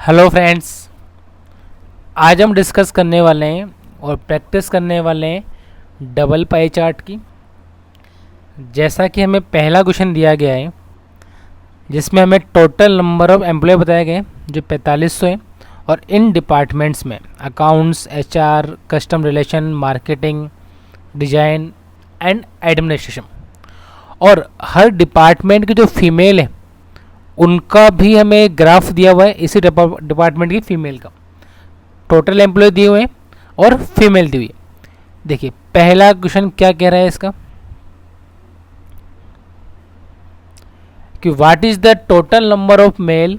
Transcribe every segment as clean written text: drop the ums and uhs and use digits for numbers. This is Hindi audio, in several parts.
हेलो फ्रेंड्स, आज हम डिस्कस करने वाले हैं और प्रैक्टिस करने वाले हैं डबल पाई चार्ट की। जैसा कि हमें पहला क्वेश्चन दिया गया है जिसमें हमें टोटल नंबर ऑफ एम्प्लॉय बताए गए जो 4500 है और इन डिपार्टमेंट्स में accounts, HR, custom relation, marketing, design and administration, और हर डिपार्टमेंट की जो फीमेल है उनका भी हमें ग्राफ दिया हुआ है। इसी डिपार्टमेंट की फीमेल का टोटल एम्प्लॉय दिए हुए हैं और फीमेल दी हुई है। देखिए पहला क्वेश्चन क्या कह रहा है इसका कि what is the total number of mail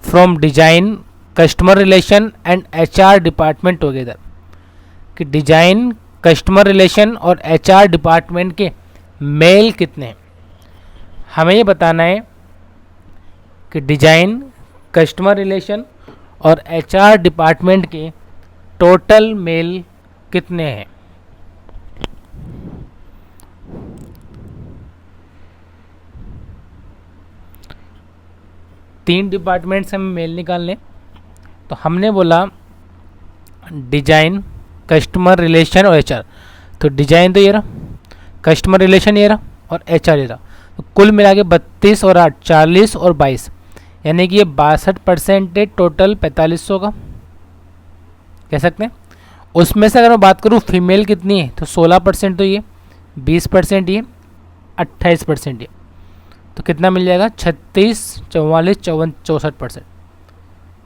from design, customer relation and HR department together. कि डिजाइन, कस्टमर रिलेशन और एचआर डिपार्टमेंट के मेल कितने हैं। हमें ये बताना है कि डिजाइन, कस्टमर रिलेशन और एचआर डिपार्टमेंट के टोटल मेल कितने हैं। तीन डिपार्टमेंट से हमें मेल निकालने, तो हमने बोला डिजाइन, कस्टमर रिलेशन और एचआर। तो डिजाइन तो ये रहा, कस्टमर रिलेशन ये रहा और एचआर ये रहा। तो कुल मिला के 32 और 8 40 और 22, यानी कि ये 62% है टोटल 4500 का, कह सकते हैं। उसमें से अगर मैं बात करूँ फीमेल कितनी है तो 16% तो ये, 20% ये, 28% ये। तो कितना मिल जाएगा 36, 44, 54, 64%।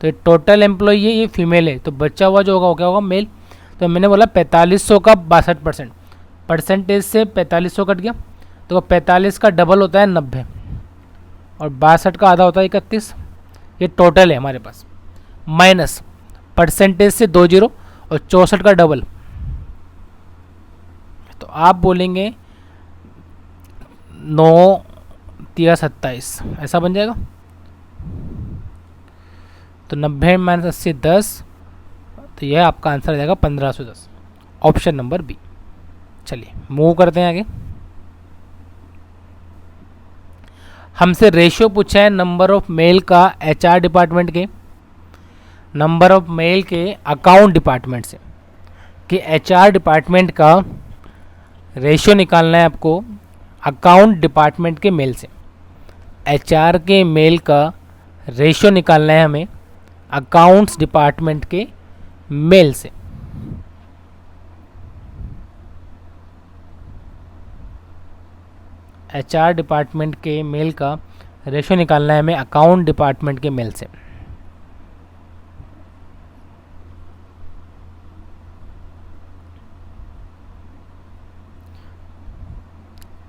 तो ये टोटल एम्प्लॉय ये फीमेल है, तो बचा हुआ जो होगा वो क्या होगा, मेल। तो मैंने बोला 4500 का 62%, परसेंटेज से 4500 कट गया तो 45 का डबल होता है 90 और 62 का आधा होता है 31। ये टोटल है हमारे पास, माइनस परसेंटेज से 2 जीरो और 64 का डबल। तो आप बोलेंगे 9 तिया 27, ऐसा बन जाएगा। तो 90 माइनस 80 10, तो यह आपका आंसर आ जाएगा 1510, ऑप्शन नंबर बी। चलिए मूव करते हैं आगे। हमसे रेशियो पूछा है नंबर ऑफ मेल का एचआर डिपार्टमेंट के, नंबर ऑफ मेल के अकाउंट डिपार्टमेंट से। कि एचआर डिपार्टमेंट का रेशियो निकालना है आपको अकाउंट डिपार्टमेंट के मेल से। एचआर के मेल का रेशियो निकालना है हमें अकाउंट्स डिपार्टमेंट के मेल से। एचआर डिपार्टमेंट के मेल का रेशियो निकालना है हमें अकाउंट डिपार्टमेंट के मेल से।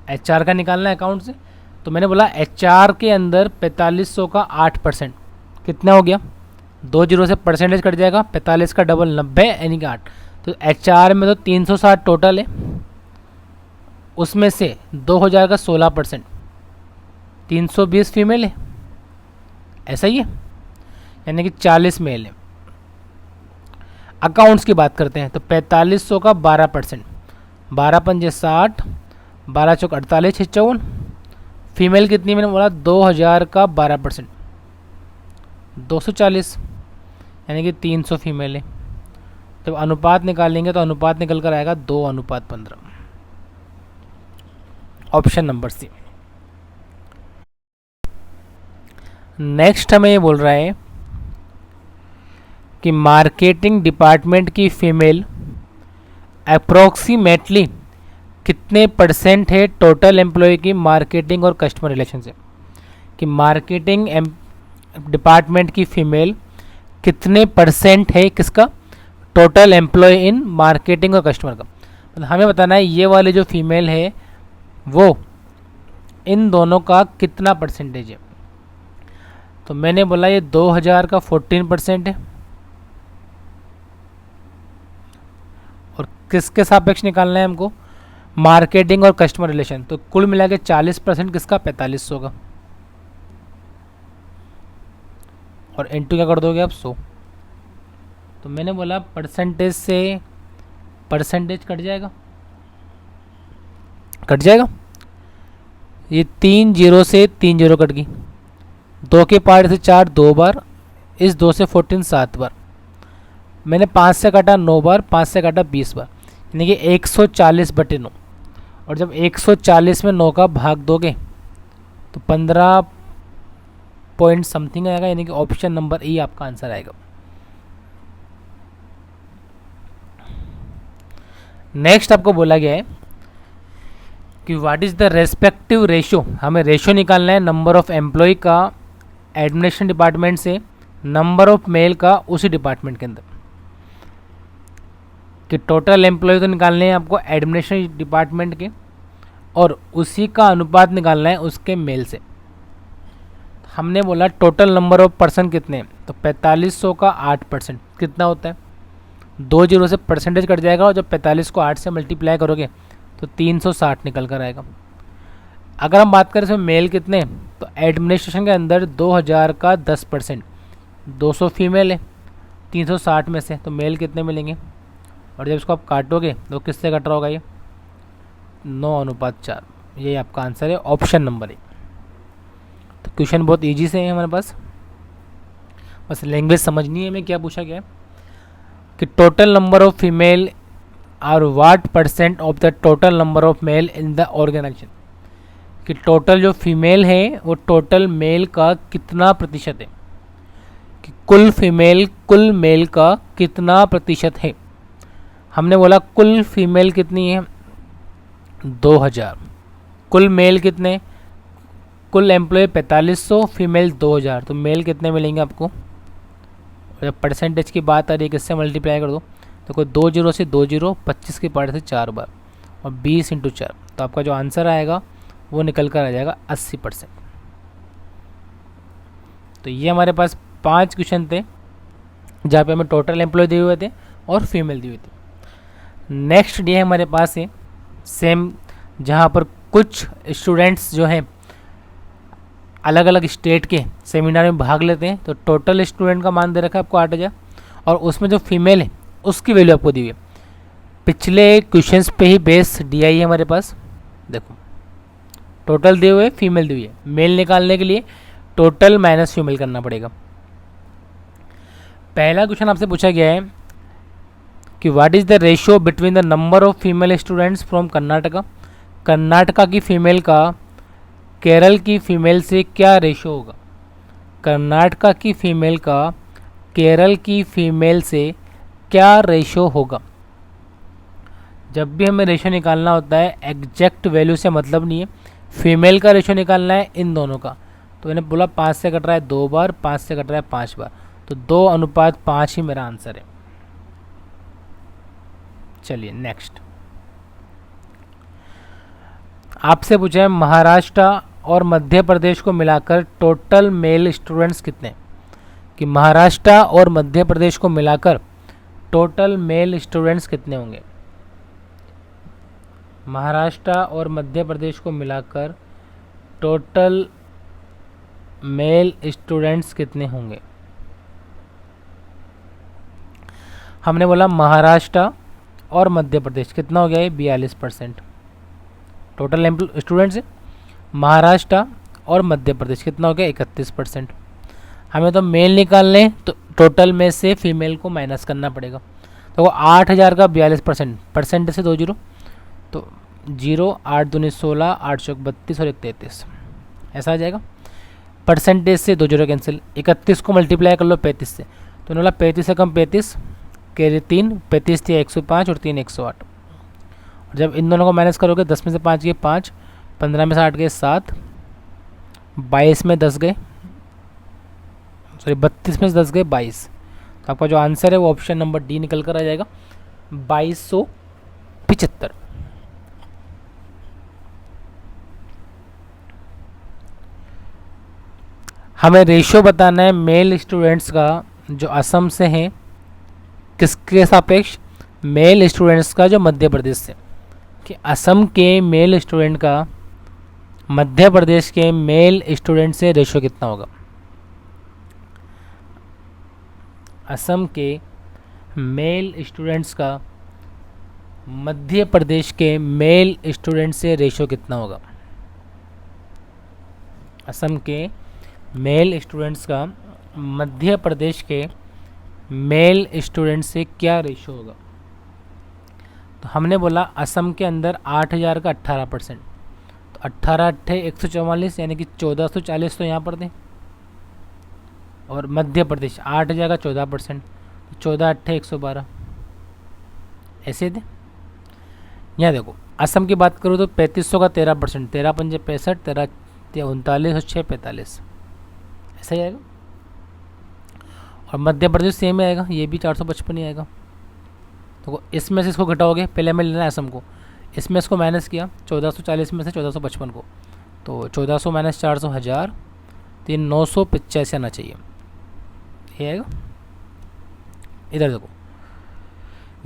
एचआर का निकालना है अकाउंट से, तो मैंने बोला एचआर के अंदर 4500 का 8%, कितना हो गया, 2 जीरो से परसेंटेज कट जाएगा, 45 का डबल 90 यानी कि 8। तो एचआर में तो 360 टोटल है, उसमें से 2000 का 16%, 320 फीमेल है, ऐसा ही है, यानी कि 40 मेल है। अकाउंट्स की बात करते हैं तो 4500 का 12%, 12 पंजे 60, 12 चौक 48, 56। फीमेल कितनी, मैंने बोला 2000 का 12%, 240, यानी कि 300 फीमेल है। जब अनुपात निकालेंगे तो अनुपात निकल कर आएगा 2:15, ऑप्शन नंबर सी। नेक्स्ट हमें ये बोल रहा है कि मार्केटिंग डिपार्टमेंट की फीमेल अप्रोक्सीमेटली कितने परसेंट है टोटल एम्प्लॉय की मार्केटिंग और कस्टमर रिलेशन से। कि मार्केटिंग डिपार्टमेंट की फीमेल कितने परसेंट है किसका, टोटल एम्प्लॉय इन मार्केटिंग और कस्टमर का। मतलब हमें बताना है ये वाली जो फीमेल है वो इन दोनों का कितना परसेंटेज है। तो मैंने बोला ये 2000 का 14% है और किसके सापेक्ष निकालना है हमको, मार्केटिंग और कस्टमर रिलेशन। तो कुल मिला के 40% किसका, 4500 का, और इनटू क्या कर दोगे आप 100। तो मैंने बोला परसेंटेज से परसेंटेज कट जाएगा, ये 3 जीरो से 3 जीरो कट गई, 2 के पार्ट से 4 2 बार, इस 2 से 14 7 बार, मैंने 5 से काटा 9 बार, 5 से काटा 20 बार, यानी कि 140/9। और जब 140 में 9 का भाग दोगे तो 15 पॉइंट समथिंग आएगा, यानी कि ऑप्शन नंबर ई आपका आंसर आएगा। नेक्स्ट आपको बोला गया है कि what is the respective ratio, हमें रेशो निकालना है नंबर ऑफ एम्प्लॉय का एडमिनिस्ट्रेशन डिपार्टमेंट से, नंबर ऑफ मेल का उसी डिपार्टमेंट के अंदर, कि टोटल एम्प्लॉय तो निकालने हैं आपको एडमिनिस्ट्रेशन डिपार्टमेंट के, और उसी का अनुपात निकालना है उसके मेल से। हमने बोला टोटल नंबर ऑफ पर्सन कितने हैं, तो 4500 का 8% कितना होता है, 2 जीरो से परसेंटेज कट जाएगा, और जब 45 को 8 से मल्टीप्लाई करोगे तो 360 निकल कर आएगा। अगर हम बात करें इसमें मेल कितने, तो एडमिनिस्ट्रेशन के अंदर 2000 का 10%, 200 फीमेल है 360 में से, तो मेल कितने मिलेंगे, और जब इसको आप काटोगे तो किससे कट रहा होगा, ये 9:4। ये आपका आंसर है ऑप्शन नंबर ए। तो क्वेश्चन बहुत इजी से है हमारे पास, बस लैंग्वेज समझनी है हमें क्या पूछा गया है, कि total number of female are what % of the total number of male in the organisation, कि टोटल जो फीमेल है वो टोटल मेल का कितना प्रतिशत है, कि कुल फीमेल कुल मेल का कितना प्रतिशत है। हमने बोला कुल फीमेल कितनी है 2000, कुल मेल कितने, कुल एम्प्लॉय 4500, फीमेल 2000, तो मेल कितने मिलेंगे आपको। जब परसेंटेज की बात आ रही है किससे मल्टीप्लाई कर दो, तो कोई 2 जीरो से 2 जीरो, 25 की पार्ट से 4 बार, और 20 × 4, तो आपका जो आंसर आएगा वो निकल कर आ जाएगा 80%। तो ये हमारे पास 5 क्वेश्चन थे जहाँ पे हमें टोटल एम्प्लॉय दिए हुए थे और फीमेल दी हुई थी। नेक्स्ट डे हमारे पास है सेम, जहाँ पर कुछ स्टूडेंट्स जो हैं अलग अलग स्टेट के सेमिनार में भाग लेते हैं, तो टोटल स्टूडेंट का मान दे रखा है आपको 8000, और उसमें जो फीमेल है उसकी वैल्यू आपको दी हुई है। पिछले क्वेश्चंस पे ही बेस दिया ही है हमारे पास, देखो टोटल दिए हुए, फीमेल दी हुई है, मेल निकालने के लिए टोटल माइनस फीमेल करना पड़ेगा। पहला क्वेश्चन आपसे पूछा गया है कि what is the ratio between the number of female students from Karnataka, Karnataka की फ़ीमेल का केरल की फ़ीमेल से क्या रेशो होगा, कर्नाटका की फ़ीमेल का केरल की फ़ीमेल से क्या रेशो होगा। जब भी हमें रेशो निकालना होता है एग्जैक्ट वैल्यू से मतलब नहीं है, फीमेल का रेशो निकालना है इन दोनों का, तो मैंने बोला 5 से कट रहा है 2 बार, 5 से कट रहा है 5 बार, तो 2:5 ही मेरा आंसर है। चलिए नेक्स्ट आपसे पूछा है महाराष्ट्र और मध्य प्रदेश को मिलाकर टोटल मेल स्टूडेंट्स कितने, कि महाराष्ट्र और मध्य प्रदेश को मिलाकर टोटल मेल स्टूडेंट्स कितने होंगे। महाराष्ट्र और मध्य प्रदेश को मिलाकर टोटल मेल स्टूडेंट्स कितने होंगे। हमने बोला महाराष्ट्र और मध्य प्रदेश कितना हो गया है 42% टोटल स्टूडेंट्स। महाराष्ट्र और मध्य प्रदेश कितना हो गया 31%। हमें तो मेल निकालने, तो टोटल में से फीमेल को माइनस करना पड़ेगा, तो वो 8000 का 42%, परसेंट से 2 जीरो, तो 0 8 दूनी 16, 8 चौक 32 और 1 33, ऐसा आ जाएगा। परसेंटेज से 2 जीरो कैंसिल, 31 को मल्टीप्लाई कर लो 35 से, तो बोला 35 से कम 35, कैरी 3, 35 थी 105 और 3 108, और जब इन दोनों को माइनस करोगे 10 में से 5 गए 5, 15 में से 8 गए 7, 22 में 10 गए, सॉरी 32 में से 10 गए 22, तो आपका जो आंसर है वो ऑप्शन नंबर डी निकल कर आ जाएगा 2275। हमें रेशियो बताना है मेल स्टूडेंट्स का जो असम से हैं किसके सापेक्ष, मेल स्टूडेंट्स का जो मध्य प्रदेश से, कि असम के मेल स्टूडेंट का मध्य प्रदेश के मेल स्टूडेंट से रेशियो कितना होगा। असम के मेल स्टूडेंट्स का मध्य प्रदेश के मेल स्टूडेंट से रेशियो कितना होगा। असम के मेल स्टूडेंट्स का मध्य प्रदेश के मेल स्टूडेंट से क्या रेशो होगा। तो हमने बोला असम के अंदर 8,000 का 18%, तो 18 अट्ठे 144 यानी कि 1440 तो यहाँ पर दें, और मध्य प्रदेश 8,000 का 14%, तो 14 अट्ठे 112 ऐसे दें। यहाँ देखो असम की बात करूँ तो 3500 का 13%, 13 पंजे 65, 13 39 और 6 45 ऐसा ही आएगा। और मध्य प्रदेश सेम ही आएगा, ये भी 455 ही आएगा। तो इसमें से इसको घटाओगे, पहले हमें लेना है असम को, इसमें इसको माइनस किया 1440 में से 1455 को, तो 1400 माइनस 400 1000, तो ये 985 आना चाहिए, ये आएगा। इधर देखो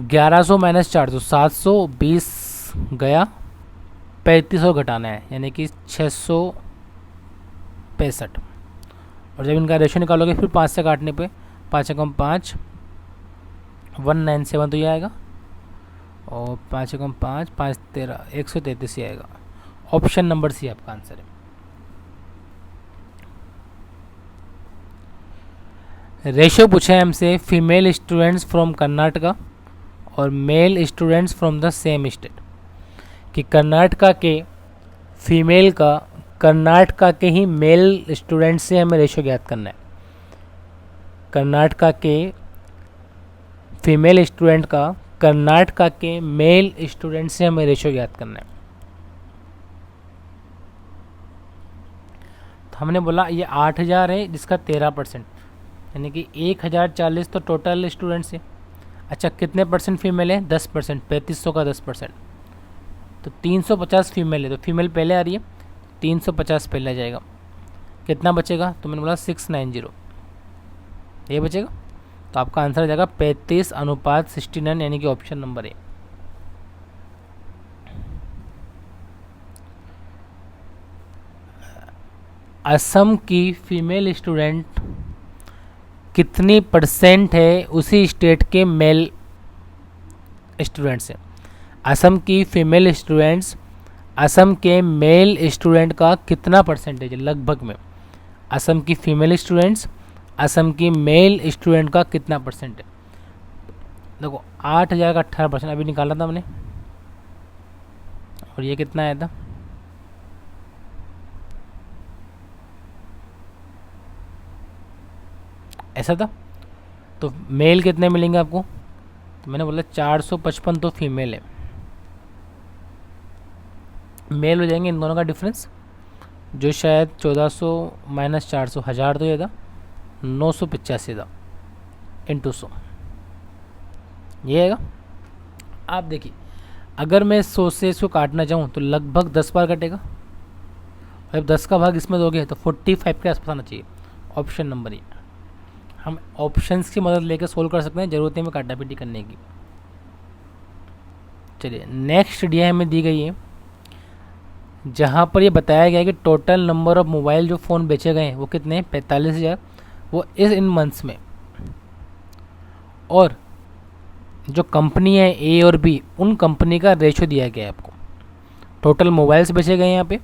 1100 माइनस 400 720 गया, 3500 घटाना है यानी कि 665। और जब इनका रेशो निकालोगे फिर 5 से काटने पे 5 एकम 5 197 तो ये आएगा, और 5 एकम 5 5 13 133 ही आएगा। ऑप्शन नंबर सी आपका आंसर है। रेशो पूछा है हमसे फीमेल स्टूडेंट्स फ्रॉम कर्नाटका और male students from the same state, कि कर्नाटका के फीमेल का कर्नाटका के ही मेल स्टूडेंट से हमें रेशो ज्ञात करना है। कर्नाटका के फीमेल स्टूडेंट का कर्नाटका के मेल स्टूडेंट से हमें रेशो ज्ञात करना है। तो हमने बोला ये 8,000 है जिसका 13%, यानी कि 1,040 तो टोटल स्टूडेंट्स है। अच्छा कितने परसेंट फीमेल है, 10%, 3500 का 10%, तो 350 फीमेल है, तो फीमेल पहले आ रही है, 350 पहले आ जाएगा। कितना बचेगा, तो मैंने बोला 690 ये बचेगा। तो आपका आंसर आ जाएगा 35:69 यानी कि ऑप्शन नंबर ए। असम की फीमेल स्टूडेंट कितनी परसेंट है उसी स्टेट के मेल स्टूडेंट से। असम की फीमेल स्टूडेंट्स असम के मेल स्टूडेंट का कितना परसेंटेज है लगभग में। असम की फीमेल स्टूडेंट्स असम की मेल स्टूडेंट का कितना परसेंट है। देखो 8,000 का 18% अभी निकाला था हमने, और ये कितना आया था, ऐसा था। तो मेल कितने मिलेंगे आपको, तो मैंने बोला 455 तो फीमेल है, मेल हो जाएंगे इन दोनों का डिफरेंस, जो शायद 1400 माइनस 400 1000 तो ये था, 985 था इंटू 100 ये आएगा। आप देखिए अगर मैं 100 से इसको काटना चाहूँ तो लगभग 10 बार कटेगा, और जब 10 का भाग इसमें दोगे तो 45 के आसपास आना चाहिए। Option number A. हम ऑप्शंस की मदद लेकर सोल्व कर सकते हैं, जरूरत है हमें काटा पीटी करने की। चलिए नेक्स्ट डी हमें दी गई है, जहाँ पर ये बताया गया है कि टोटल नंबर ऑफ मोबाइल जो फ़ोन बेचे गए हैं वो कितने हैं, 45,000, वो इस इन मंथ्स में। और जो कंपनी है ए और बी, उन कंपनी का रेशो दिया गया है आपको। टोटल मोबाइल्स बेचे गए हैं यहाँ पे,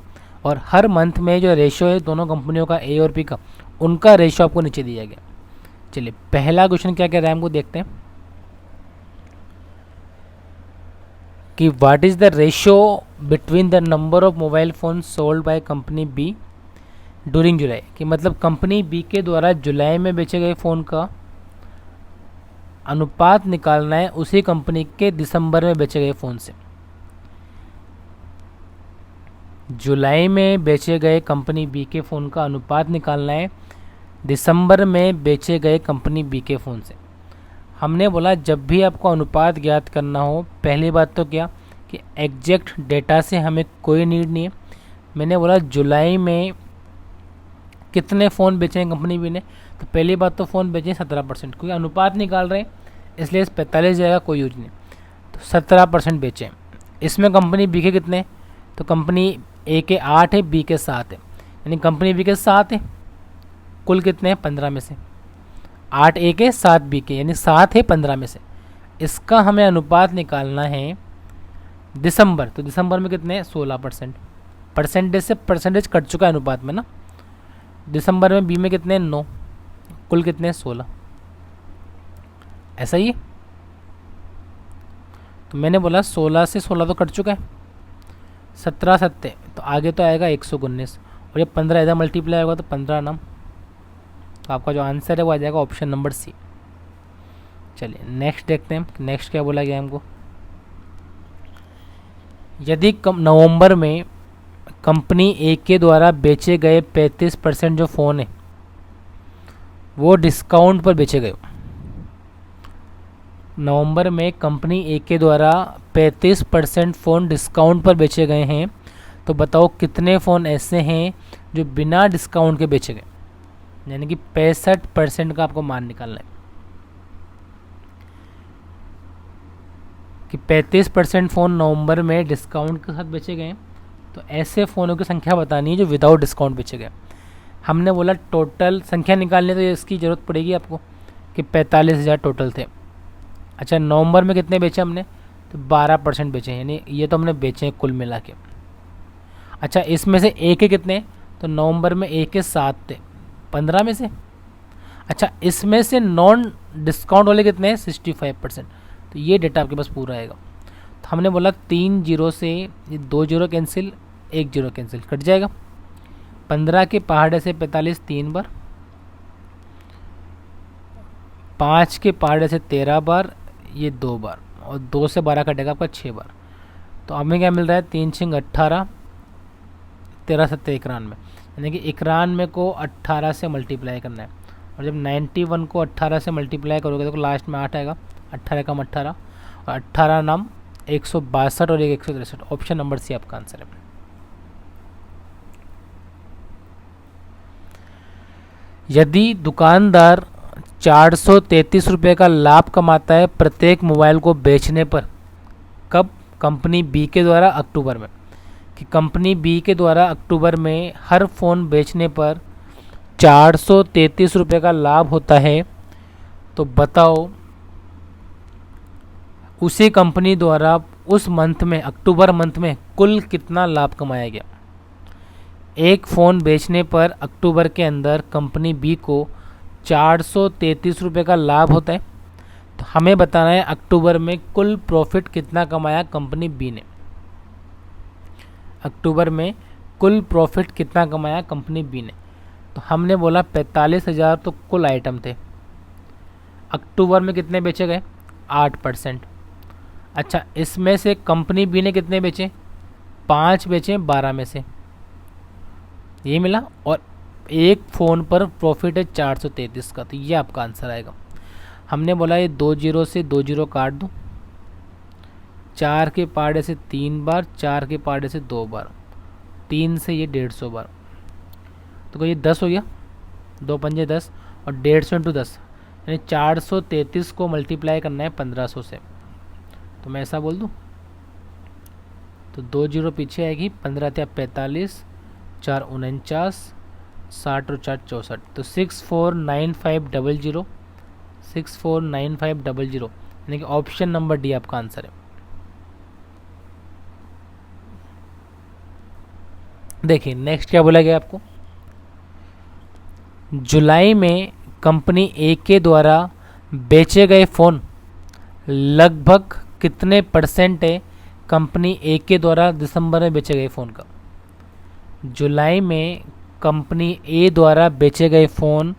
और हर मंथ में जो रेशो है दोनों कंपनियों का ए और बी का, उनका रेशो आपको नीचे दिया गया। चलिए पहला क्वेश्चन क्या कह रहा है हमको देखते हैं कि what is the ratio between the number of mobile phone sold by company B during July, कि मतलब कंपनी बी के द्वारा जुलाई में बेचे गए फ़ोन का अनुपात निकालना है उसी कंपनी के दिसंबर में बेचे गए फ़ोन से। जुलाई में बेचे गए कंपनी बी के फ़ोन का अनुपात निकालना है दिसंबर में बेचे गए कंपनी बी के फ़ोन से। हमने बोला जब भी आपको अनुपात ज्ञात करना हो, पहली बात तो क्या कि एग्जैक्ट डेटा से हमें कोई नीड नहीं है। मैंने बोला जुलाई में कितने फ़ोन बेचे हैं कंपनी बी ने, तो पहली बात तो फ़ोन बेचे 17%, क्योंकि अनुपात निकाल रहे हैं इसलिए 45 जाएगा, कोई यूज नहीं। तो 17% बेचे। इसमें कंपनी बी के कितने, तो कंपनी ए के 8 है, बी के 7 है, यानी कंपनी बी के 7 है, कुल कितने हैं 15 में से 8 ए के 7 बी के, यानी 7 है 15 में से। इसका हमें अनुपात निकालना है दिसंबर, तो दिसंबर में कितने हैं 16%। परसेंटेज से परसेंटेज कट चुका है अनुपात में ना। दिसंबर में बी में कितने हैं 9, कुल कितने 16, ऐसा ही है। तो मैंने बोला 16 से 16 तो कट चुका है, 17 सत्ते, तो आगे तो आएगा 119, और ये 15 इधर मल्टीप्लाई होगा तो 15 नाम। तो आपका जो आंसर है वो आ जाएगा ऑप्शन नंबर सी। चलिए नेक्स्ट देखते हैं, नेक्स्ट क्या बोला गया हमको। यदि नवंबर में कंपनी ए के द्वारा बेचे गए 35% जो फ़ोन है वो डिस्काउंट पर बेचे गए। नवंबर में कंपनी ए के द्वारा 35% फ़ोन डिस्काउंट पर बेचे गए हैं, तो बताओ कितने फ़ोन ऐसे हैं जो बिना डिस्काउंट के बेचे गए। यानी कि 65% का आपको मान निकालना है कि 35% फ़ोन नवंबर में डिस्काउंट के साथ बेचे गए, तो ऐसे फ़ोनों की संख्या बतानी है जो विदाउट डिस्काउंट बेचे गए। हमने बोला टोटल संख्या निकालने, तो इसकी ज़रूरत पड़ेगी आपको कि 45,000 टोटल थे। अच्छा, नवंबर में कितने बेचे हमने, तो 12% बेचे, यानी ये तो हमने बेचे हैं कुल मिला के। अच्छा, इसमें से ए के कितने, तो नवंबर में ए के 7 थे 15 में से। अच्छा, इसमें से नॉन डिस्काउंट वाले कितने हैं, 65%। तो ये डेटा आपके पास पूरा आएगा। तो हमने बोला 3 जीरो से ये 2 zero cancel, 1 zero cancel, cut जाएगा। 15 के पहाड़े से 45 3 बार, 5 के पहाड़े से 13 बार, ये 2 बार, और 2 से 12 कटेगा आपका 6 बार। तो हमें क्या मिल रहा है, 3 छिंग 18, 13 सत्ते 91, यानी कि 91 को 18 से मल्टीप्लाई करना है। और जब 91 को 18 से मल्टीप्लाई करोगे तो लास्ट में 8 आएगा, 18 कम 18, और 18 नाम 162 और 163। ऑप्शन नंबर सी आपका आंसर है। यदि दुकानदार 433 रुपये का लाभ कमाता है प्रत्येक मोबाइल को बेचने पर, कब, कंपनी बी के द्वारा अक्टूबर में, कि कंपनी बी के द्वारा अक्टूबर में हर फ़ोन बेचने पर 433 रुपये का लाभ होता है, तो बताओ उसी कंपनी द्वारा उस मंथ में, अक्टूबर मंथ में कुल कितना लाभ कमाया गया। एक फ़ोन बेचने पर अक्टूबर के अंदर कंपनी बी को 433 रुपये का लाभ होता है, तो हमें बताना है अक्टूबर में कुल प्रॉफिट कितना कमाया कंपनी बी ने। अक्टूबर में कुल प्रॉफिट कितना कमाया कंपनी बी ने, तो हमने बोला 45,000 तो कुल आइटम थे, अक्टूबर में कितने बेचे गए, 8%। अच्छा, इसमें से कंपनी बी ने कितने बेचे, 5 बेचे 12 में से, ये मिला, और एक फ़ोन पर प्रॉफिट है 433 का, तो ये आपका आंसर आएगा। हमने बोला ये 2 जीरो से 2 जीरो काट दो, 4 के पहाड़े से 3 बार, 4 के पहाड़े से 2 बार, 3 से ये 150 बार, तो ये 10 हो गया, 2 पंजे 10, और 150 इंटू 10, यानी 433 को मल्टीप्लाई करना है 1500 से। तो मैं ऐसा बोल दूँ, तो 2 जीरो पीछे आएगी, 15 या 45, 4 49, 60 और 4 64, तो 649500, 649500, यानी कि ऑप्शन नंबर डी आपका आंसर है। देखिए नेक्स्ट क्या बोला गया आपको, जुलाई में कंपनी ए के द्वारा बेचे गए फ़ोन लगभग कितने परसेंट है कंपनी ए के द्वारा दिसंबर में बेचे गए फ़ोन का। जुलाई में कंपनी ए द्वारा बेचे गए फ़ोन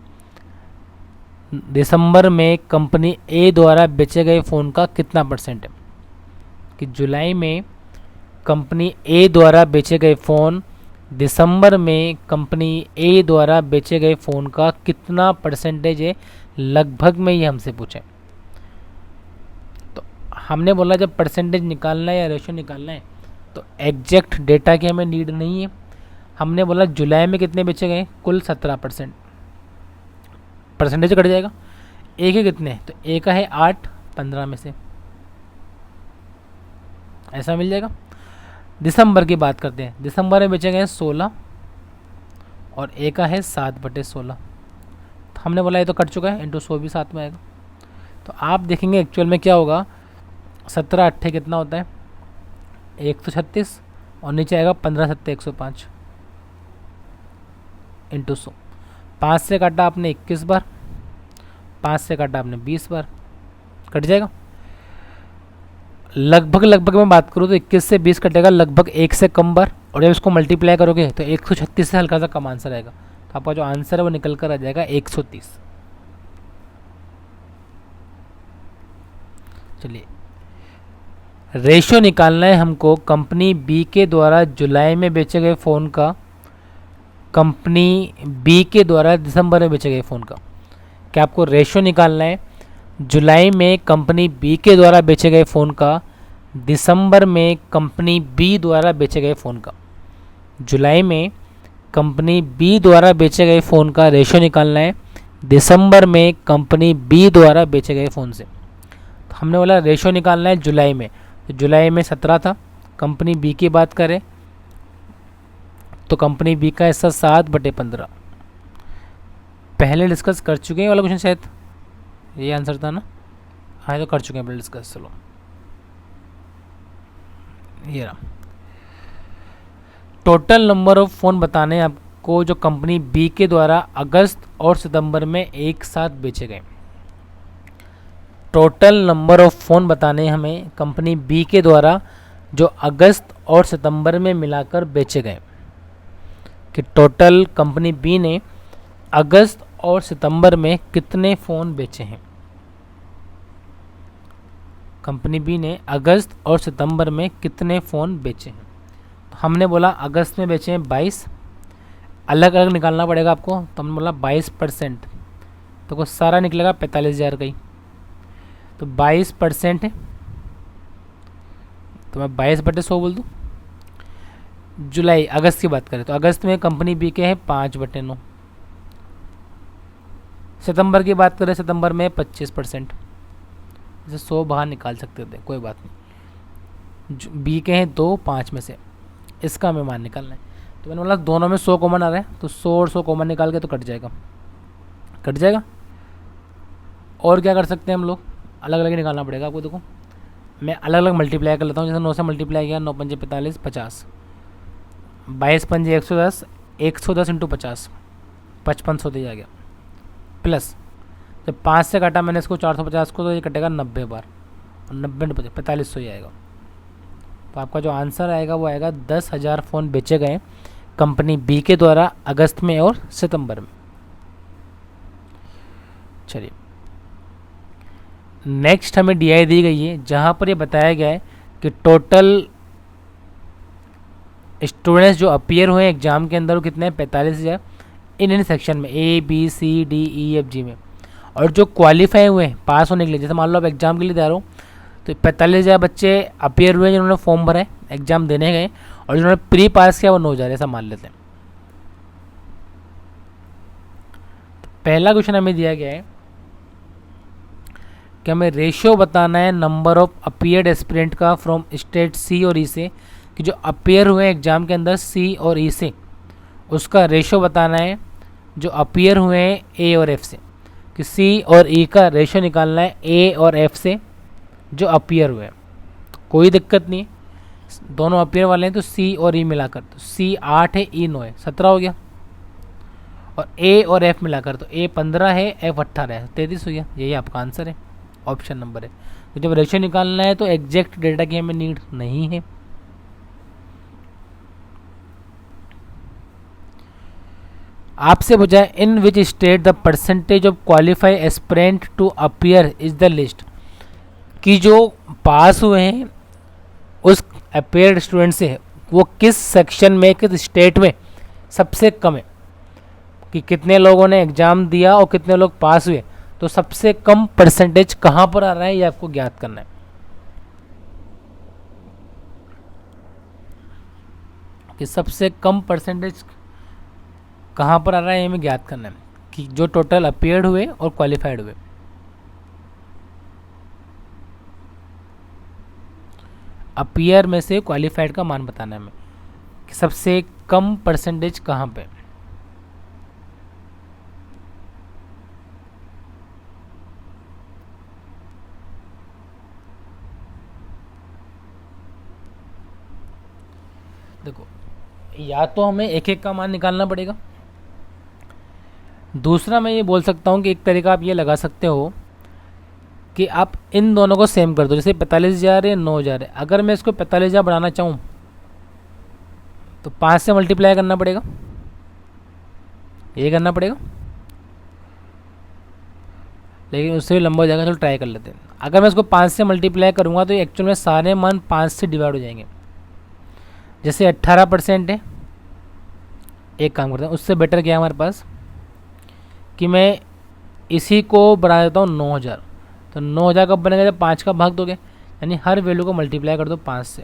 दिसंबर में कंपनी ए द्वारा बेचे गए फ़ोन का कितना परसेंट है, कि जुलाई में कंपनी ए द्वारा बेचे गए फ़ोन दिसंबर में कंपनी ए द्वारा बेचे गए फ़ोन का कितना परसेंटेज है, लगभग में ये हमसे पूछे। तो हमने बोला जब परसेंटेज निकालना है या रेशो निकालना है तो एग्जैक्ट डेटा की हमें नीड नहीं है। हमने बोला जुलाई में कितने बेचे गए, कुल 17%, परसेंटेज कट जाएगा। ए के कितने, तो ए का है 8 15 में से, ऐसा मिल जाएगा। दिसंबर की बात करते हैं, दिसंबर में बेचे गए 16 और ए का है 7/16, तो हमने बोला ये तो कट चुका है, इंटू 100 भी साथ में आएगा। तो आप देखेंगे एक्चुअल में क्या होगा, 17 8 कितना होता है 136, और नीचे आएगा 15 7 105 इंटू 100, 5 से काटा आपने 21 बार, 5 से काटा आपने 20 बार, कट जाएगा। लगभग लगभग मैं बात करूँ तो 21 से 20 कटेगा लगभग 1 से कम बार, और जब इसको मल्टीप्लाई करोगे तो 136 से हल्का सा कम आंसर आएगा। तो आपका जो आंसर है वो निकल कर आ जाएगा 130। चलिए, रेशो निकालना है हमको कंपनी बी के द्वारा जुलाई में बेचे गए फ़ोन का, कंपनी बी के द्वारा दिसंबर में बेचे गए फ़ोन का। क्या आपको रेशो निकालना है जुलाई में कंपनी बी के द्वारा बेचे गए फ़ोन का, दिसंबर में कंपनी बी द्वारा बेचे गए फ़ोन का। जुलाई में कंपनी बी द्वारा बेचे गए फ़ोन का रेशो निकालना है दिसंबर में कंपनी बी द्वारा बेचे गए फ़ोन से। तो हमने बोला रेशो निकालना है जुलाई में, तो जुलाई में 17 था। कंपनी बी की बात करें तो कंपनी बी का हिस्सा 7/15। पहले डिस्कस कर चुके हैं वाला क्वेश्चन शायद, ये आंसर था ना? हाँ, तो कर चुके हैं पहले डिस्कस। चलो ये रहा। टोटल नंबर ऑफ फ़ोन बताने हैं आपको जो कंपनी बी के द्वारा अगस्त और सितंबर में एक साथ बेचे गए। टोटल नंबर ऑफ फ़ोन बताने हैं हमें कंपनी बी के द्वारा जो अगस्त और सितंबर में मिलाकर बेचे गए, कि टोटल कंपनी बी ने अगस्त और सितंबर में कितने फ़ोन बेचे हैं। कंपनी बी ने अगस्त और सितंबर में कितने फ़ोन बेचे हैं। तो हमने बोला अगस्त में बेचे हैं 22, अलग अलग निकालना पड़ेगा आपको, तो हमने बोला 22%, तो कुछ सारा निकलेगा 45,000 का ही। तो 22% है, तो मैं 22/100 बोल दूँ। जुलाई अगस्त की बात करें तो अगस्त में कंपनी बी के हैं 5/9। सितंबर की बात करें, सितंबर में 25%, जैसे 100 बाहर निकाल सकते थे, कोई बात नहीं। बी के हैं 2 5 में से, इसका हमें मान निकालना है। तो मैंने बोला दोनों में 100 कॉमन आ रहा है, तो 100 और 100 कॉमन निकाल के तो कट जाएगा, कट जाएगा। और क्या कर सकते हैं हम लोग, अलग अलग ही निकालना पड़ेगा आपको। देखो मैं अलग अलग मल्टीप्लाई कर लेता हूँ। जैसे 9 से मल्टीप्लाई किया, 9 पंजे 45, 50, 22 पंजे 110, 110 इंटू 50, 5500 दिया गया। प्लस जब 5 से काटा मैंने इसको 450 को, तो ये कटेगा 90 बार, और 90 4500 ही आएगा। तो आपका जो आंसर आएगा वो आएगा 10,000 फ़ोन बेचे गए कंपनी बी के द्वारा अगस्त में और सितंबर में। चलिए, नेक्स्ट हमें डीआई दी गई है, जहाँ पर ये बताया गया है कि टोटल स्टूडेंट्स जो अपीयर हुए एग्जाम के अंदर वो कितने हैं, 45,000 इन सेक्शन में A B C D E F G में। और जो क्वालिफाई हुए हैं पास होने के लिए, जैसे मान लो आप एग्जाम के लिए जा रहे हो, तो 45,000 बच्चे अपीयर हुए जिन्होंने फॉर्म भरा है, एग्जाम देने गए, और जिन्होंने प्री पास किया वो 9,000, ऐसा मान लेते हैं। तो पहला क्वेश्चन हमें दिया गया है कि हमें रेशियो बताना है नंबर ऑफ अपीयर्ड एस्पिरेंट का फ्रॉम स्टेट सी और ई से, कि जो अपीयर हुए एग्जाम के अंदर सी और ई से, उसका रेशियो बताना है जो अपीयर हुए हैं ए और एफ से, कि सी और ई का रेशियो निकालना है ए और एफ से जो अपीयर हुए हैं। कोई दिक्कत नहीं, दोनों अपीयर वाले हैं तो सी और ई मिलाकर, तो सी 8 है, ई 9 है, 17 हो गया। और ए और एफ मिलाकर तो ए 15 है, एफ 18 है, 33 हो गया। यही आपका आंसर है, ऑप्शन नंबर है। तो जब रेशियो निकालना है तो एग्जैक्ट डेटा की हमें नीड नहीं है। आपसे पूछा है in which state the percentage of qualify aspirant to appear is the list, कि जो पास हुए हैं उस अपीयर्ड स्टूडेंट से वो किस सेक्शन में, किस स्टेट में सबसे कम है, कि कितने लोगों ने एग्जाम दिया और कितने लोग पास हुए, तो सबसे कम परसेंटेज कहाँ पर आ रहा है ये आपको ज्ञात करना है। कि सबसे कम परसेंटेज कहाँ पर आ रहा है ये हमें ज्ञात करना है, कि जो टोटल अपीयर्ड हुए और क्वालिफाइड हुए। अपीयर में से क्वालिफाइड का मान बताना है हमें, कि सबसे कम परसेंटेज कहाँ पे। देखो, या तो हमें एक एक का मान निकालना पड़ेगा, दूसरा मैं ये बोल सकता हूँ कि एक तरीका आप ये लगा सकते हो कि आप इन दोनों को सेम कर दो, जैसे 45,000 है 9,000 है। अगर मैं इसको 45,000 बढ़ाना चाहूँ तो 5 से मल्टीप्लाई करना पड़ेगा, ये करना पड़ेगा, लेकिन उससे भी लंबा हो जाएगा। चलो ट्राई कर लेते हैं। अगर मैं इसको 5 से मल्टीप्लाई करूँगा तो एक्चुअल में सारे मान 5 से डिवाइड हो जाएंगे। जैसे 18% है, एक काम करते हैं, उससे बेटर क्या है हमारे पास कि मैं इसी को बढ़ा देता हूँ 9,000। तो 9,000 कब बनेगा, जब 5 का भाग दोगे, यानी हर वैल्यू को मल्टीप्लाई कर दो 5 से,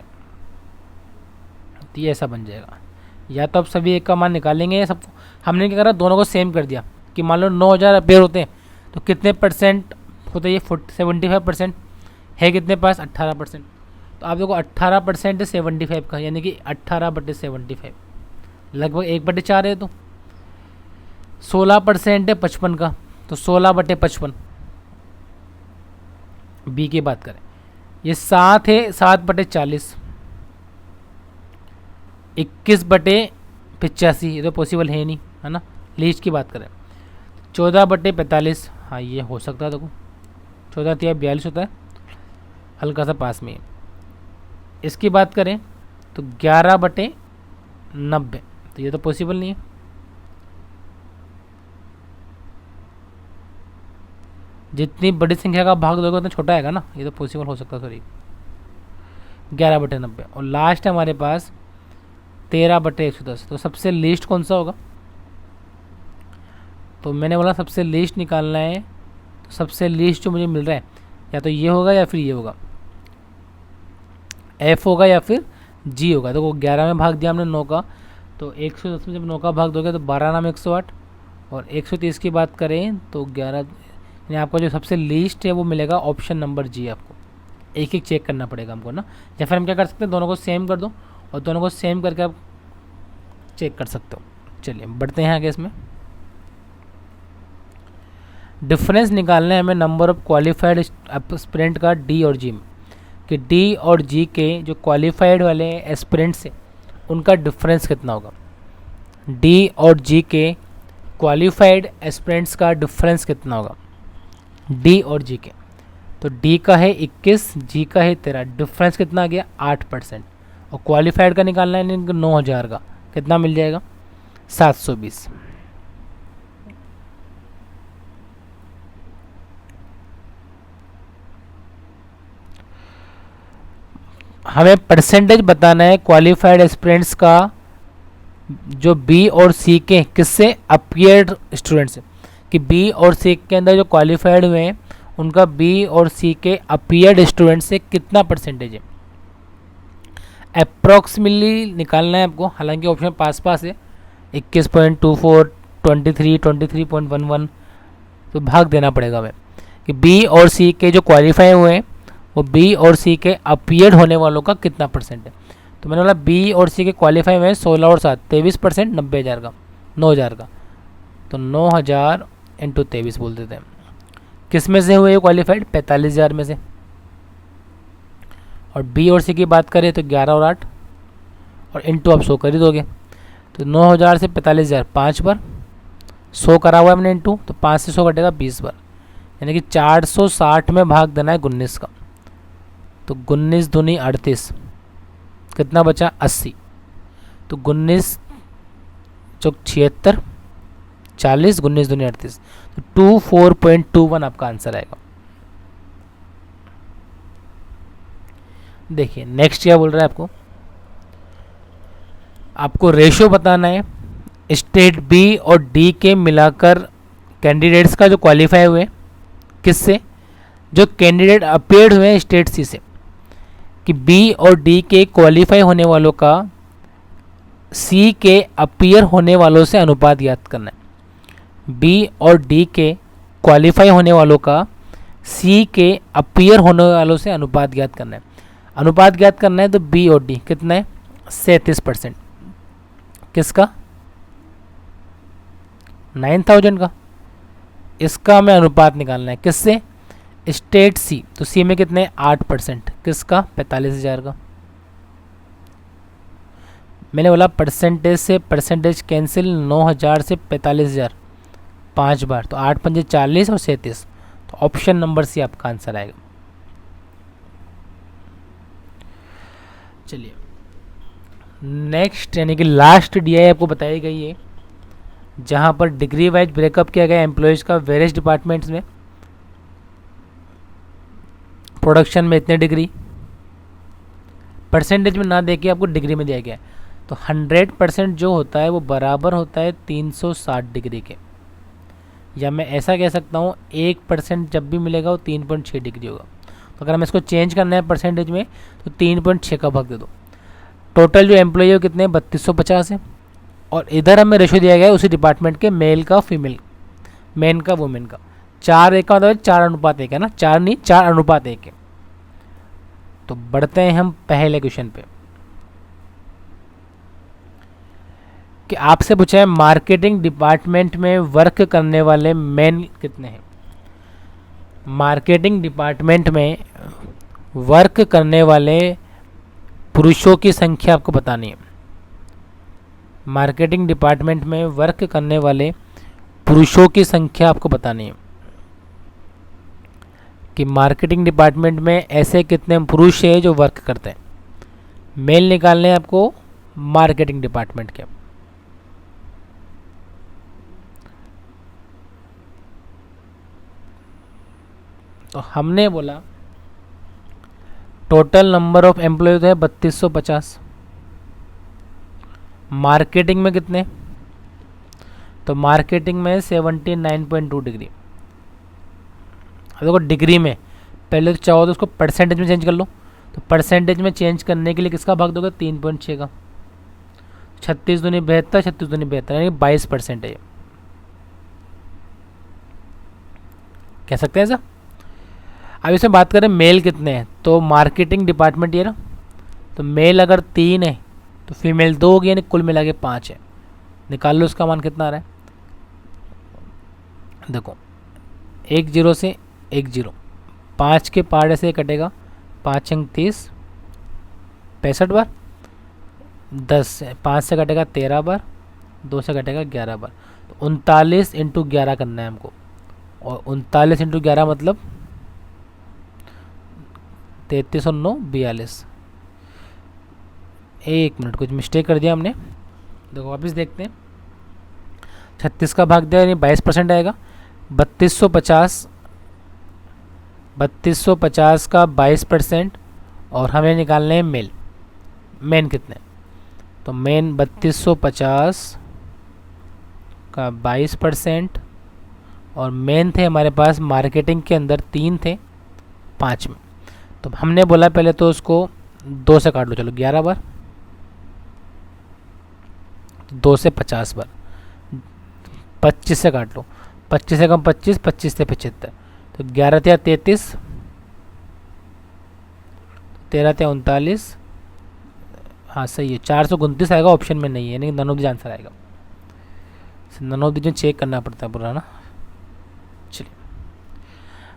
तो ये ऐसा बन जाएगा। या तो आप सभी एक का मान निकालेंगे, या सब हमने क्या करा, दोनों को सेम कर दिया कि मान लो 9,000 अपेयर होते हैं तो कितने परसेंट होते हैं, ये 75% है, कितने पास 18%। तो आप देखो 18% है 75 का, यानी कि 18/75 लगभग 1/4 है। तो 16% है 55 का, तो 16/55 बी की बात करें। ये 7 है 7/40, 21/85, ये तो पॉसिबल है नहीं, है ना। लीस्ट की बात करें 14/45, हाँ ये हो सकता है। देखो 14×3 = 42 होता है, हल्का सा पास में है। इसकी बात करें तो 11/90, तो ये तो पॉसिबल नहीं है। जितनी बड़ी संख्या का भाग दोगे उतना छोटा आएगा ना, ये तो पॉसिबल हो सकता है। सॉरी 11/90, और लास्ट है हमारे पास 13/110। तो सबसे लीस्ट कौन सा होगा, तो मैंने बोला सबसे लीस्ट निकालना है। तो सबसे लीस्ट जो मुझे मिल रहा है या तो ये होगा या फिर ये होगा, एफ होगा या फिर जी होगा। देखो 11 में भाग दिया हमने 9 का, तो 110 में जब 9 का भाग दोगे तो 12 नाम 108, और 130 की बात करें तो 11, यानी आपका जो सबसे लीस्ट है वो मिलेगा ऑप्शन नंबर जी। आपको एक एक चेक करना पड़ेगा हमको ना, या फिर हम क्या कर सकते हैं, दोनों को सेम कर दो और दोनों को सेम करके आप चेक कर सकते हो। चलिए बढ़ते हैं आगे। इसमें डिफरेंस निकालना है हमें नंबर ऑफ क्वालिफाइड एस्पिरेंट का डी और जी में, कि डी और जी के जो क्वालिफाइड वाले एस्पिरेंट्स हैं उनका डिफरेंस कितना होगा। डी और जी के क्वालिफाइड एस्पिरेंट्स का डिफरेंस कितना होगा, डी और जी के। तो डी का है 21, जी का है 13, डिफरेंस कितना आ गया 8%। और क्वालिफाइड का निकालना है इनको 9,000 का, कितना मिल जाएगा 720। हमें परसेंटेज बताना है क्वालिफाइड एस्पिरेंट्स का जो बी और सी के किससे अपीयर्ड स्टूडेंट्स, कि बी और सी के अंदर जो क्वालिफाइड हुए हैं उनका बी और सी के अपीयर्ड स्टूडेंट से कितना परसेंटेज है। अप्रॉक्सीमेटली निकालना है आपको, हालांकि ऑप्शन पास पास है, 21.24, 23, 23.11, तो भाग देना पड़ेगा हमें कि बी और सी के जो क्वालिफाई हुए हैं वो बी और सी के अपीयर्ड होने वालों का कितना परसेंट है। तो मैंने बोला बी और सी के क्वालिफाई हुए 16 और 7 23%, 90,000 का 9,000 का, तो 9,000 इंटू 23 बोल देते हैं। किस में से हुए ये क्वालिफाइड, 45,000 में से। और बी और सी की बात करें तो 11 और 8, और इंटू आप 100 कर ही दोगे। तो 9,000 से 45,000 5 बार, 100 करा हुआ है हमने इंटू, तो 5 से 100 कटेगा 20 बार, यानी कि 460 में भाग देना है 19 का। तो 19 दूनी 38, कितना बचा 80। तो 19 चौक 76, 40, 19 दूनी 38, तो 24.21 आपका आंसर आएगा। देखिए नेक्स्ट क्या बोल रहा है आपको रेशियो बताना है स्टेट बी और डी के मिलाकर कैंडिडेट्स का जो क्वालिफाई हुए किससे, जो कैंडिडेट अपेयर्ड हुए हैं स्टेट सी से, कि बी और डी के क्वालिफाई होने वालों का सी के अपीयर होने वालों से अनुपात ज्ञात करना है। बी और डी के क्वालिफाई होने वालों का सी के अपीयर होने वालों से अनुपात ज्ञात करना है। अनुपात ज्ञात करना है तो बी और डी कितना है 37%, किसका 9,000 का। इसका हमें अनुपात निकालना है किससे, स्टेट सी, तो सी में कितने 8%, किसका 45,000 का। मैंने बोला परसेंटेज से परसेंटेज कैंसिल, 9,000 से 45,000 5 बार, तो 8 पंजे 40 और 37, तो ऑप्शन नंबर सी आपका आंसर आएगा। चलिए नेक्स्ट यानी कि लास्ट डीआई आपको बताई गई है, जहाँ पर डिग्री वाइज ब्रेकअप किया गया एम्प्लॉयज़ का वेरियस डिपार्टमेंट्स में। प्रोडक्शन में इतने डिग्री, परसेंटेज में ना देके आपको डिग्री में दिया गया है, तो 100% जो होता है वो बराबर होता है 360 डिग्री के, या मैं ऐसा कह सकता हूँ 1% जब भी मिलेगा वो 3.6 डिग्री होगा। तो अगर हमें इसको चेंज करना है परसेंटेज में तो 3.6 का भाग दे दो। टोटल जो एम्प्लॉई है कितने 3250 है, और इधर हमें रेशो दिया गया है उसी डिपार्टमेंट के मेल का फीमेल, मेन का वुमेन का। 4:1 का मतलब 4:1 है ना, 4 नहीं 4:1 है। तो बढ़ते हैं हम पहले क्वेश्चन पे कि आपसे पूछा है मार्केटिंग डिपार्टमेंट में वर्क करने वाले मेन कितने हैं। मार्केटिंग डिपार्टमेंट में वर्क करने वाले पुरुषों की संख्या आपको बतानी है। मार्केटिंग डिपार्टमेंट में वर्क करने वाले पुरुषों की संख्या आपको बतानी है कि मार्केटिंग डिपार्टमेंट में ऐसे कितने पुरुष हैं जो वर्क करते हैं। मेल निकालने हैं आपको मार्केटिंग डिपार्टमेंट के। तो हमने बोला टोटल नंबर ऑफ एम्प्लॉयज है 3250। मार्केटिंग में कितने, तो मार्केटिंग में 79.2 डिग्री। अब देखो डिग्री में पहले तो चाहो तो उसको परसेंटेज में चेंज कर लो, तो परसेंटेज में चेंज करने के लिए किसका भाग दोगे 3.6 का। 36 दूनी 72, 36 दूनी 72 यानी 22% है ये, कह सकते हैं ऐसा। अब इसमें बात करें मेल कितने हैं, तो मार्केटिंग डिपार्टमेंट ये ना, तो मेल अगर 3 है तो फीमेल 2 होगी, यानी कुल मिला के 5 है। निकाल लो उसका मान कितना आ रहा है। देखो 1 0 से 1 0, 5 के पार्ट से कटेगा, 5 अंक 30, 65 बार, 10 से 5 से कटेगा 13 बार, 2 से कटेगा 11 बार, तो 39 × 11 करना है हमको। और 39 × 11 मतलब 33 और 9 42। एक मिनट कुछ मिस्टेक कर दिया हमने, देखो वापस देखते हैं। 36 का भाग दिया यानी 22% आएगा। 3250 का 22%, और हमें निकालने हैं मेल। मेन कितने, तो मेन 3250 का 22%, और मेन थे हमारे पास मार्केटिंग के अंदर 3 थे 5 में। तो हमने बोला पहले तो उसको 2 से काट लो, चलो 11 बार, 2 से 50 बार, 25 से काट लो, 25 से कम 25, 25 से 75, तो 11 × 33, 13 × 39, हाँ सही है, 429 आएगा, ऑप्शन में नहीं है, यानी नन ऑफ द आंसर आएगा। नन ऑफ द चेक करना पड़ता है पूरा ना। चलिए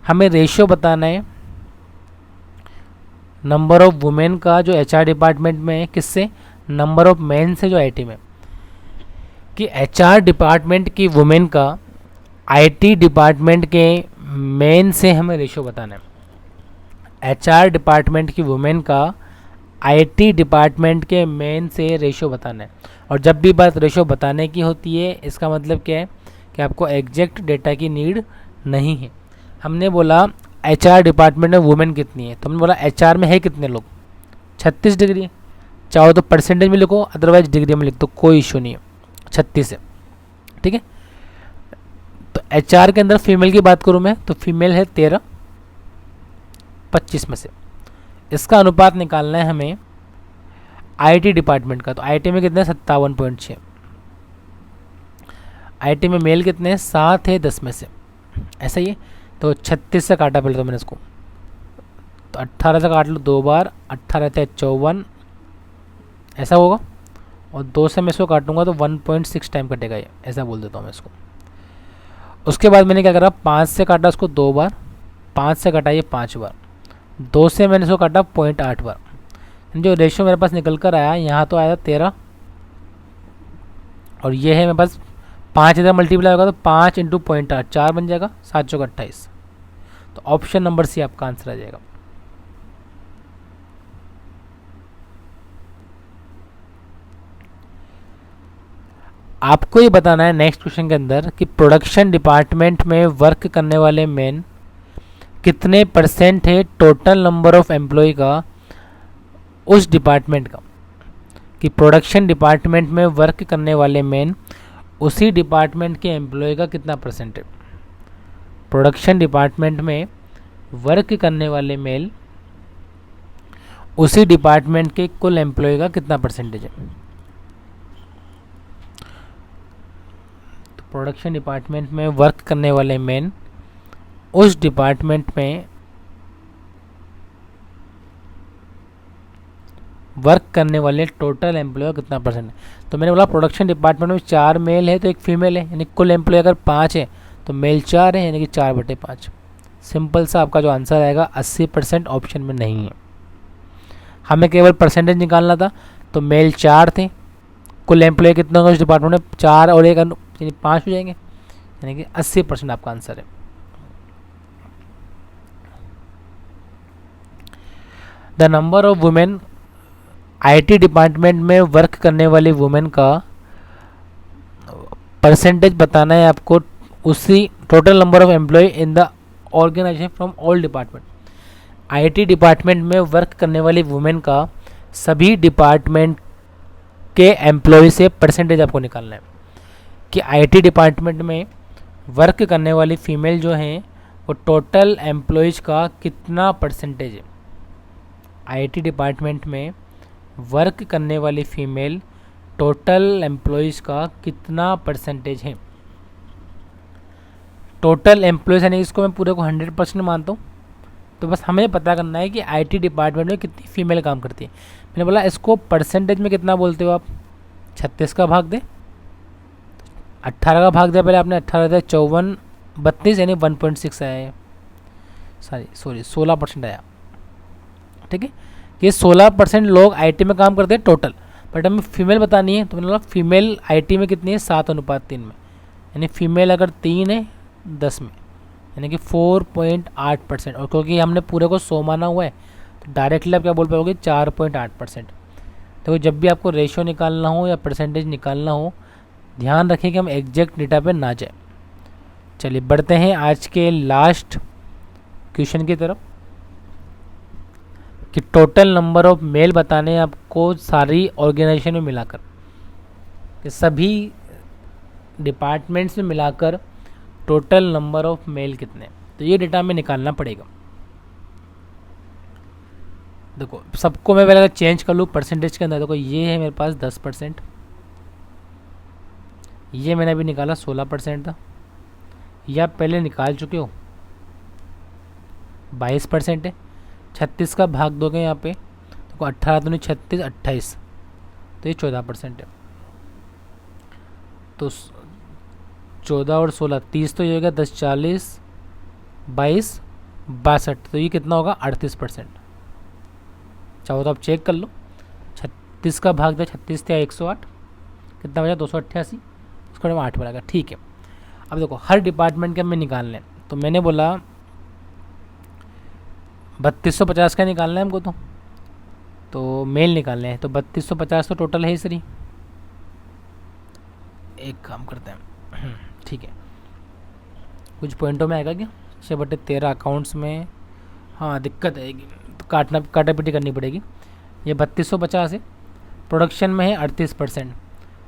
हमें रेशियो बताना है नंबर ऑफ वुमेन का जो एचआर डिपार्टमेंट में है, किससे, नंबर ऑफ मेन से जो आईटी में, कि एचआर डिपार्टमेंट की वुमेन का आईटी डिपार्टमेंट के मेन से हमें रेशियो बताना है। एचआर डिपार्टमेंट की वुमेन का आईटी डिपार्टमेंट के मेन से रेशियो बताना है। और जब भी बात रेशियो बताने की होती है, इसका मतलब क्या है कि आपको एग्जैक्ट डेटा की नीड नहीं है। हमने बोला एचआर डिपार्टमेंट में वुमेन कितनी है, तो हमने बोला एचआर में है कितने लोग, 36 डिग्री है। चाहो तो परसेंटेज में लिखो, अदरवाइज डिग्री में लिख दो, कोई इशू नहीं है, 36 है, ठीक है। तो एचआर के अंदर फीमेल की बात करूँ मैं, तो फीमेल है 13, 25 में से। इसका अनुपात निकालना है हमें आईटी डिपार्टमेंट का, तो आईटी में कितने 57.6, आईटी में मेल कितने हैं 7 है 10 में से, ऐसा ही है। तो 36 से काटा पहले तो मैंने इसको, तो 18 से काट लो 2 बार, 18 × 54 ऐसा होगा, और 2 से मैं इसको काटूंगा तो 1.6 टाइम कटेगा ये, ऐसा बोल देता हूँ मैं इसको। उसके बाद मैंने क्या करा, 5 से काटा उसको 2 बार, 5 से काटा ये 5 बार, 2 से मैंने इसको काटा 0.8 बार। जो रेशियो मेरे पास निकल कर आया, यहाँ तो आया 13, और ये है मेरे पास 5 इधर मल्टीप्लाई होगा तो 5 इंटू 0.8 4 बन जाएगा, 7 चौक 28। तो ऑप्शन नंबर सी आपका आंसर आ जाएगा। आपको ये बताना है नेक्स्ट क्वेश्चन के अंदर कि प्रोडक्शन डिपार्टमेंट में वर्क करने वाले मैन कितने परसेंट है टोटल नंबर ऑफ एम्प्लॉय का उस डिपार्टमेंट का, कि प्रोडक्शन डिपार्टमेंट में वर्क करने वाले मैन उसी डिपार्टमेंट के एम्प्लॉय का कितना परसेंट है। प्रोडक्शन डिपार्टमेंट में वर्क करने वाले मेल उसी डिपार्टमेंट के कुल एम्प्लॉय का कितना परसेंटेज है। तो प्रोडक्शन डिपार्टमेंट में वर्क करने वाले मैन उस डिपार्टमेंट में वर्क करने वाले टोटल एम्प्लॉय का कितना परसेंट है। तो मैंने बोला प्रोडक्शन डिपार्टमेंट में 4 मेल है तो 1 फीमेल है, यानी कुल एम्प्लॉय अगर 5 है तो मेल 4 है, यानी कि 4/5। सिंपल सा आपका जो आंसर आएगा 80% ऑप्शन में नहीं है। हमें केवल परसेंटेज निकालना था, तो मेल 4 थे, कुल एम्प्लॉय कितना होगा उस डिपार्टमेंट में 4 और 1 यानी 5 हो जाएंगे, यानी कि 80% आपका आंसर है। The number of women IT department में वर्क करने वाली वुमेन का परसेंटेज बताना है आपको, उसी total number of employ in the organisation from all department. IT department में वर्क करने वाली वुमेन का सभी डिपार्टमेंट के एम्प्लॉय से परसेंटेज आपको निकालना है कि आईटी डिपार्टमेंट में वर्क करने वाली फीमेल जो हैं वो टोटल एम्प्लॉयज़ का कितना परसेंटेज है। आईटी डिपार्टमेंट में वर्क करने वाली फीमेल टोटल एम्प्लॉयज़ का कितना परसेंटेज है। टोटल एम्प्लॉयज़ यानी इसको मैं पूरे को 100% मानता हूँ, तो बस हमें पता करना है कि आईटी डिपार्टमेंट में कितनी फीमेल काम करती है। मैंने बोला इसको परसेंटेज में कितना बोलते हो आप, 36 का भाग दे, 18 का भाग दिया पहले आपने, 18 दिया 54 32 यानी 1.6 आया है, सॉरी 16% आया। ठीक है, ये 16% लोग आईटी में काम करते हैं टोटल, बट हमें फीमेल बतानी है। तो मैंने बोला फीमेल आईटी में कितनी है 7:3 में, यानी फीमेल अगर 3 है 10 में, यानी कि 4.8%। और क्योंकि हमने पूरे को 100 माना हुआ है तो डायरेक्टली आप क्या बोल पाओगे 4.8%। तो जब भी आपको रेशियो निकालना हो या परसेंटेज निकालना हो ध्यान रखें कि हम एग्जैक्ट डेटा पे ना जाए। चलिए बढ़ते हैं आज के लास्ट क्वेश्चन की तरफ कि टोटल नंबर ऑफ मेल बताने हैं आपको सारी ऑर्गेनाइजेशन में मिलाकर, कि सभी डिपार्टमेंट्स में मिलाकर टोटल नंबर ऑफ मेल कितने, तो ये डेटा हमें निकालना पड़ेगा। देखो सबको मैं पहले चेंज कर लूँ परसेंटेज के अंदर। देखो ये है मेरे पास 10%, ये मैंने अभी निकाला 16% था, ये आप पहले निकाल चुके हो 22% है। 36 का भाग दोगे यहाँ पे तो 18 दूनी 36 28, तो ये 14% है। तो 14 और 16 30, तो ये हो गया 10 40 22 62, तो ये कितना होगा 38%। चाहो तो आप चेक कर लो, 36 का भाग दिया 36 थे 108, कितना बचा 288, उसको 8 बनेगा। ठीक है, अब देखो हर डिपार्टमेंट के हमें निकालने हैं, तो मैंने बोला 3250 का निकालना है हमको, तो मेल निकालने हैं, तो 3250 तो टोटल है ही सही। एक काम करते हैं ठीक है, कुछ पॉइंटों में आएगा क्या 6/13 अकाउंट्स में, हाँ दिक्कत आएगी तो काटापीटी करनी पड़ेगी। ये 3250 है, प्रोडक्शन में है 38%,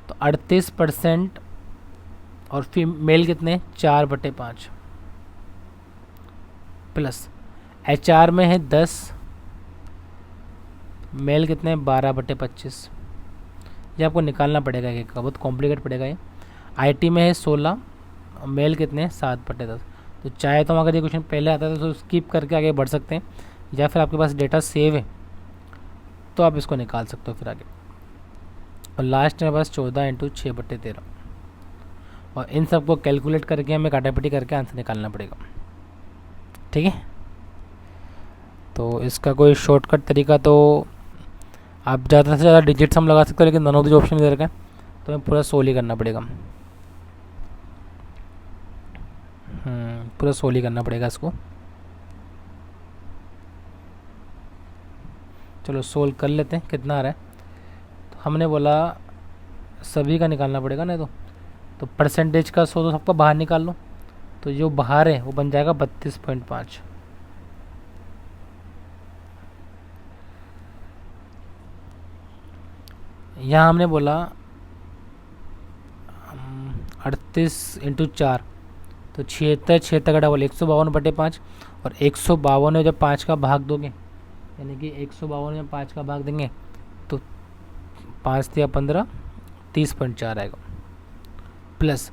तो 38% और फीमेल कितने 4/5 प्लस एचआर में है 10, मेल कितने 12/25। ये आपको निकालना पड़ेगा, एक बहुत कॉम्प्लिकेट पड़ेगा ये। आईटी में है 16, मेल कितने 7/10। तो चाहे तो अगर ये क्वेश्चन पहले आता है तो स्किप करके आगे बढ़ सकते हैं, या फिर आपके पास डेटा सेव है तो आप इसको निकाल सकते हो फिर आगे। और लास्ट मेरे पास 14 × 6/13, और इन सबको कैलकुलेट करके हमें काटापीटी करके आंसर निकालना पड़ेगा। ठीक है, तो इसका कोई शॉर्टकट तरीका तो आप ज़्यादा से ज़्यादा डिजिट्स हम लगा सकते हो, लेकिन नन ऑफ द ऑप्शन दे रखा है तो हमें पूरा 16 ही करना पड़ेगा। पूरा सोल्व ही करना पड़ेगा इसको। चलो सोल्व कर लेते हैं कितना आ रहा है। तो हमने बोला सभी का निकालना पड़ेगा ना, तो परसेंटेज का 100 तो सबका बाहर निकाल लो, तो जो बाहर है वो बन जाएगा 32.5। यहाँ हमने बोला 38 × 4 तो 76 का डबल 152/5, और 152 में जब 5 का भाग दोगे, यानी कि 152 में 5 का भाग देंगे तो 5 या 15 30.4 आएगा, प्लस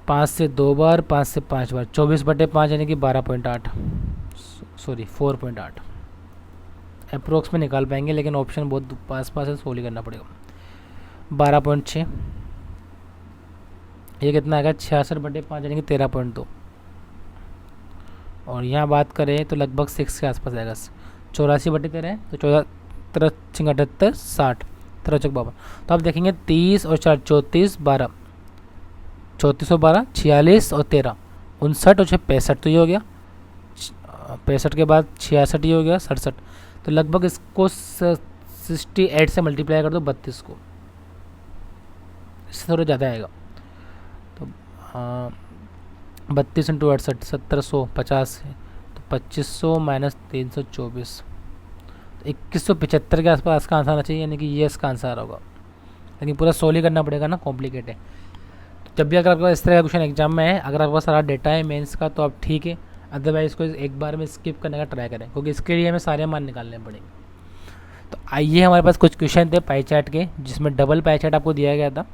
5 से 2 बार 5 से 5 बार 24/5 यानी कि 12.8, सॉरी 4.8 अप्रोक्स में निकाल पाएंगे, लेकिन ऑप्शन बहुत पास पास है, सोल्व करना पड़ेगा। 12.6 ये कितना आएगा 66/5 यानी कि 13.2, और यहाँ बात करें तो लगभग 6 के आसपास आएगा। 84/13 है तो 14 13 60 13 52। तो आप देखेंगे 30 और 4 34 12 34 और 12 46 और 13 59 और 6 65, तो ये हो गया 65 के बाद 66 ये हो गया 67। तो लगभग इसको 68 से मल्टीप्लाई कर दो 32 को, इससे थोड़ा ज़्यादा आएगा। तो 32 × 68 1750 है, तो 2500 माइनस 324 तो 2175 के आसपास इसका आंसर आना चाहिए, यानी कि ये इसका आंसर होगा। लेकिन पूरा सोल्व ही करना पड़ेगा ना, कॉम्प्लिकेट है। तो जब भी अगर आपके पास इस तरह का क्वेश्चन एग्जाम में है, अगर आपके पास सारा डेटा है मेंस का, तो आप ठीक है, अदरवाइज इसको एक बार में स्किप करने का ट्राई करें, क्योंकि इसके लिए हमें सारे मान निकालने पड़ेंगे। तो आइए हमारे पास कुछ क्वेश्चन थे पाई चार्ट के, जिसमें डबल पाई चार्ट आपको दिया गया था।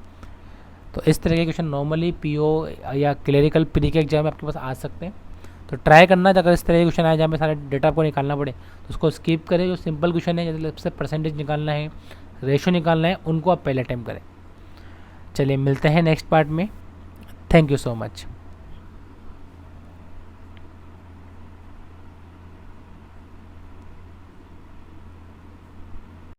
तो इस तरह के क्वेश्चन नॉर्मली पीओ या क्लरिकल प्री के एग्जाम में आपके पास आ सकते हैं। तो ट्राई करना, अगर इस तरह के क्वेश्चन आए जहाँ पे सारे डेटा आपको निकालना पड़े तो उसको स्किप करें। जो सिंपल क्वेश्चन है, जैसे परसेंटेज निकालना है, रेशो निकालना है, उनको आप पहले अटैम्प्ट करें। चलिए मिलते हैं नेक्स्ट पार्ट में। Thank you so much.